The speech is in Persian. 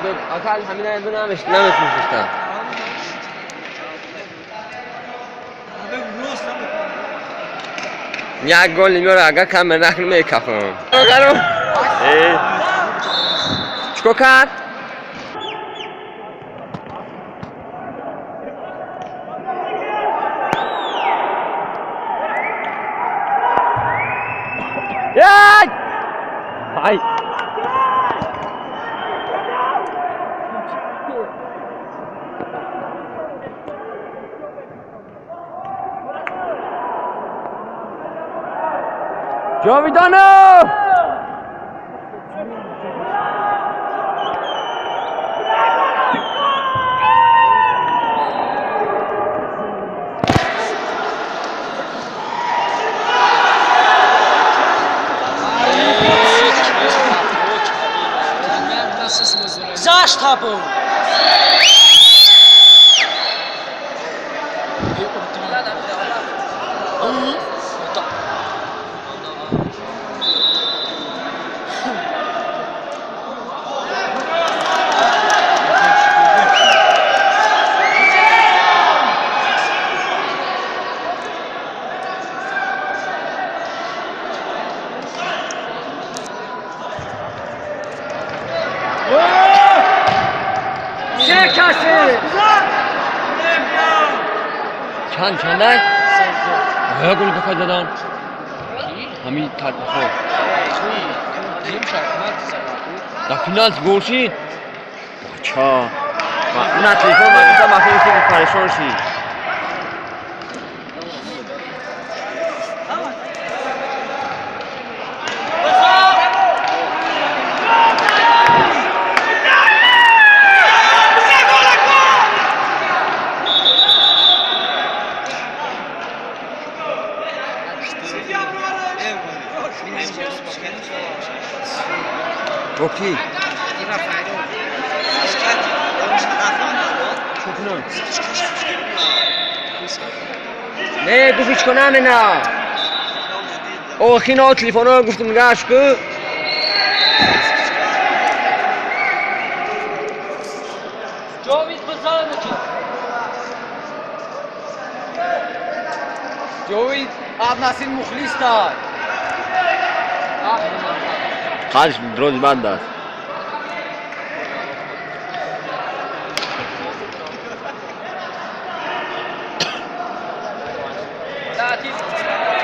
اکل همین رو نمیشنستم یک گل میاره اگر کم نخل میکفم چکو کرد؟ یک! های جاویدانو Zaś tabu! چنده؟ ها گل بخواه دادن همین ترک بخواه در فینال گل شید بچه اون از تلیفون من گفتم مفیدی که پریشان شید اوکی نه گفت هیچ کنم نه او خینا تلیفون ها گفتم نگهش که جاوید بزن جاوید عبد نصیر مخلص داد خالش دروز بند است لا